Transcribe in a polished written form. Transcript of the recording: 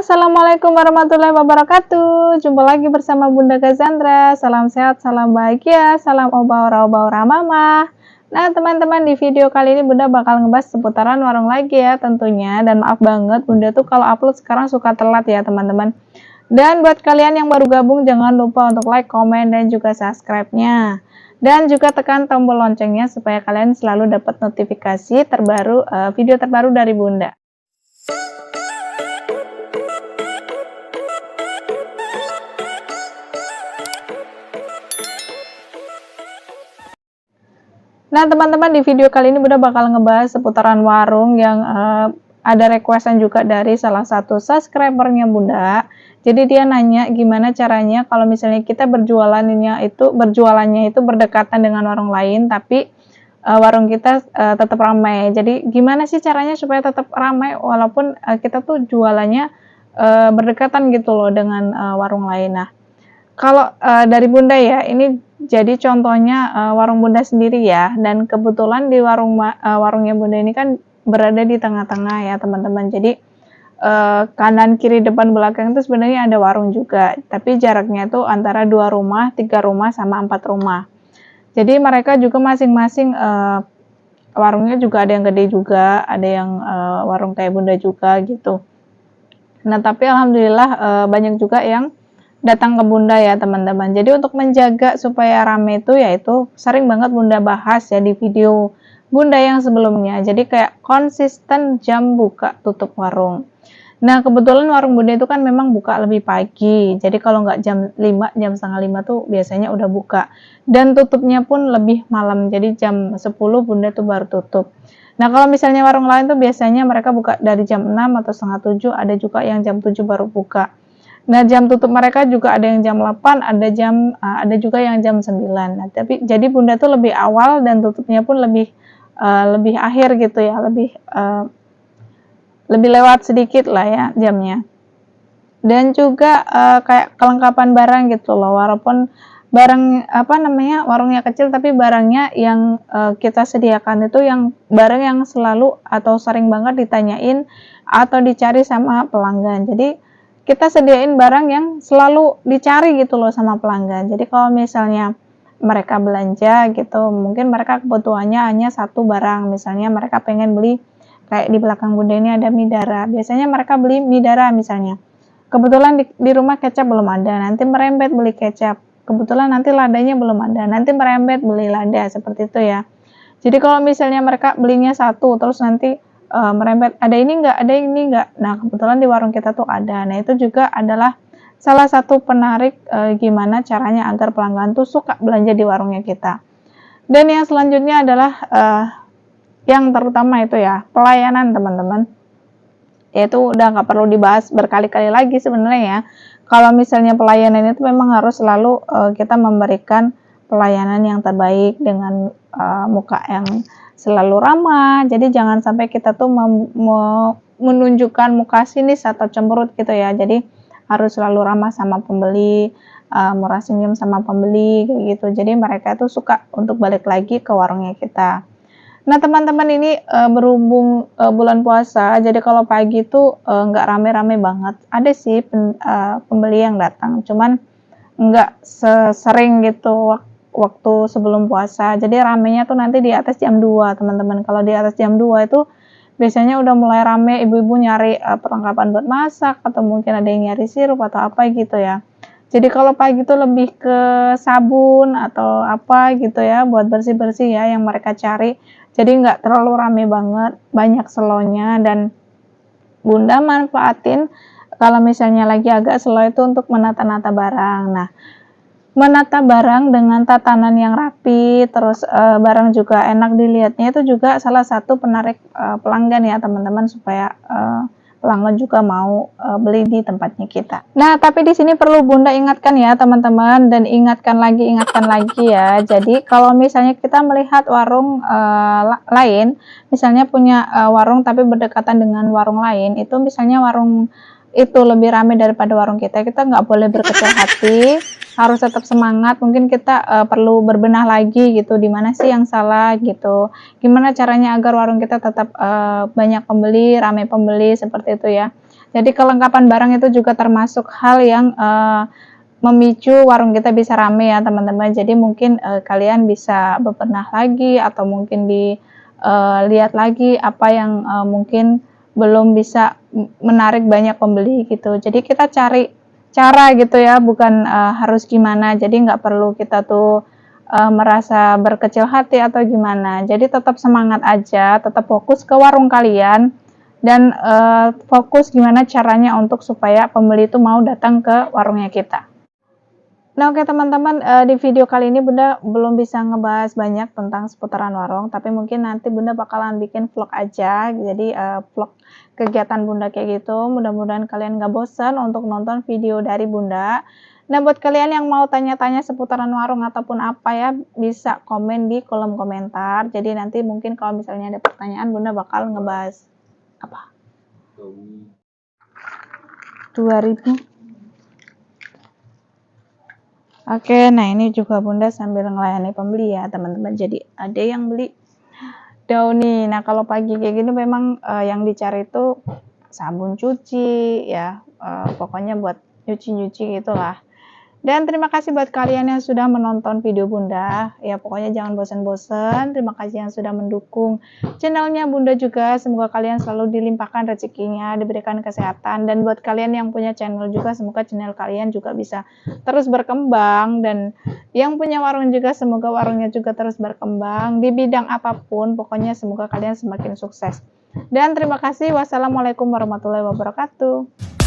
Assalamualaikum warahmatullahi wabarakatuh. Jumpa lagi bersama Bunda Cassandra. Salam sehat, salam bahagia, salam obaur-obaur mama. Nah teman-teman, di video kali ini Bunda bakal ngebahas seputaran warung lagi ya tentunya. Dan maaf banget Bunda tuh kalau upload sekarang suka telat ya teman-teman. Dan buat kalian yang baru gabung jangan lupa untuk like, komen, dan juga subscribe-nya. Dan juga tekan tombol loncengnya supaya kalian selalu dapat notifikasi terbaru video terbaru dari Bunda. Nah teman-teman, di video kali ini Bunda bakal ngebahas seputaran warung yang ada requestan juga dari salah satu subscribernya Bunda. Jadi dia nanya gimana caranya kalau misalnya kita berjualannya itu berdekatan dengan warung lain, tapi warung kita tetap ramai. Jadi gimana sih caranya supaya tetap ramai walaupun kita tuh jualannya berdekatan gitu loh dengan warung lain. Nah, kalau dari Bunda ya, ini jadi contohnya warung Bunda sendiri ya, dan kebetulan di warungnya Bunda ini kan berada di tengah-tengah ya teman-teman. Jadi kanan, kiri, depan, belakang itu sebenarnya ada warung juga, tapi jaraknya itu antara 2 rumah, 3 rumah, sama 4 rumah. Jadi mereka juga masing-masing warungnya juga ada yang gede juga, ada yang warung kayak Bunda juga gitu. Nah tapi alhamdulillah banyak juga yang datang ke Bunda ya teman-teman. Jadi untuk menjaga supaya rame itu yaitu sering banget Bunda bahas ya di video Bunda yang sebelumnya. Jadi kayak konsisten jam buka tutup warung. Nah kebetulan warung Bunda itu kan memang buka lebih pagi. Jadi kalau nggak jam 5, jam setengah 5 tuh biasanya udah buka. Dan tutupnya pun lebih malam. Jadi jam 10 Bunda tuh baru tutup. Nah kalau misalnya warung lain tuh biasanya mereka buka dari jam 6 atau setengah 7. Ada juga yang jam 7 baru buka. Nah, jam tutup mereka juga ada yang jam 8, ada juga yang jam 9. Nah, tapi jadi Bunda tuh lebih awal dan tutupnya pun lebih akhir gitu ya, lebih lewat sedikit lah ya jamnya. Dan juga kayak kelengkapan barang gitu loh, walaupun barang warungnya kecil tapi barangnya yang kita sediakan itu yang barang yang selalu atau sering banget ditanyain atau dicari sama pelanggan. Jadi kita sediain barang yang selalu dicari gitu loh sama pelanggan. Jadi kalau misalnya mereka belanja gitu, mungkin mereka kebutuhannya hanya satu barang. Misalnya mereka pengen beli, kayak di belakang Bunda ini ada Midara. Biasanya mereka beli Midara misalnya. Kebetulan di rumah kecap belum ada, nanti merembet beli kecap. Kebetulan nanti ladanya belum ada, nanti merembet beli lada, seperti itu ya. Jadi kalau misalnya mereka belinya satu, terus nanti merembet ada ini enggak. Nah kebetulan di warung kita tuh ada. Nah itu juga adalah salah satu penarik gimana caranya agar pelanggan tuh suka belanja di warungnya kita. Dan yang selanjutnya adalah yang terutama itu ya pelayanan teman-teman. Yaitu udah nggak perlu dibahas berkali-kali lagi sebenarnya ya. Kalau misalnya pelayanan itu memang harus selalu kita memberikan pelayanan yang terbaik dengan muka yang selalu ramah. Jadi jangan sampai kita tuh menunjukkan muka sinis atau cemberut gitu ya. Jadi harus selalu ramah sama pembeli, murah senyum sama pembeli kayak gitu. Jadi mereka tuh suka untuk balik lagi ke warungnya kita. Nah teman-teman, ini berhubung bulan puasa, jadi kalau pagi tuh nggak rame-rame banget. Ada sih pembeli yang datang, cuman nggak sering gitu waktu sebelum puasa. Jadi ramenya tuh nanti di atas jam 2 teman-teman. Kalau di atas jam 2 itu biasanya udah mulai rame, ibu-ibu nyari perlengkapan buat masak, atau mungkin ada yang nyari sirup atau apa gitu ya. Jadi kalau pagi tuh lebih ke sabun atau apa gitu ya, buat bersih-bersih ya yang mereka cari. Jadi nggak terlalu rame banget, banyak slownya, dan Bunda manfaatin kalau misalnya lagi agak slow itu untuk menata-nata barang. Nah menata barang dengan tatanan yang rapi, terus barang juga enak dilihatnya, itu juga salah satu penarik pelanggan ya teman-teman, supaya pelanggan juga mau beli di tempatnya kita. Nah tapi di sini perlu Bunda ingatkan ya teman-teman, dan ingatkan lagi ya. Jadi kalau misalnya kita melihat warung lain, misalnya punya warung tapi berdekatan dengan warung lain, itu misalnya warung itu lebih ramai daripada warung kita nggak boleh berkecil hati, harus tetap semangat. Mungkin kita perlu berbenah lagi gitu, di mana sih yang salah gitu, gimana caranya agar warung kita tetap banyak pembeli, ramai pembeli, seperti itu ya. Jadi kelengkapan barang itu juga termasuk hal yang memicu warung kita bisa rame ya teman-teman. Jadi mungkin kalian bisa bebenah lagi atau mungkin lihat lagi apa yang mungkin belum bisa menarik banyak pembeli gitu. Jadi kita cari cara gitu ya, bukan harus gimana. Jadi nggak perlu kita tuh merasa berkecil hati atau gimana. Jadi tetap semangat aja, tetap fokus ke warung kalian dan fokus gimana caranya untuk supaya pembeli itu mau datang ke warungnya kita. Nah, oke teman-teman, di video kali ini Bunda belum bisa ngebahas banyak tentang seputaran warung, tapi mungkin nanti Bunda bakalan bikin vlog aja, jadi vlog kegiatan Bunda kayak gitu. Mudah-mudahan kalian nggak bosan untuk nonton video dari Bunda. Nah, buat kalian yang mau tanya-tanya seputaran warung ataupun apa ya, bisa komen di kolom komentar. Jadi nanti mungkin kalau misalnya ada pertanyaan, Bunda bakal ngebahas apa? 2000. Oke, nah ini juga Bunda sambil ngelayani pembeli ya teman-teman. Jadi ada yang beli daun nih. Nah kalau pagi kayak gini memang yang dicari itu sabun cuci ya, pokoknya buat nyuci-nyuci gitulah. Dan terima kasih buat kalian yang sudah menonton video Bunda. Ya pokoknya jangan bosan-bosan. Terima kasih yang sudah mendukung channelnya Bunda juga. Semoga kalian selalu dilimpahkan rezekinya, diberikan kesehatan. Dan buat kalian yang punya channel juga, semoga channel kalian juga bisa terus berkembang. Dan yang punya warung juga, semoga warungnya juga terus berkembang. Di bidang apapun, pokoknya semoga kalian semakin sukses. Dan terima kasih. Wassalamualaikum warahmatullahi wabarakatuh.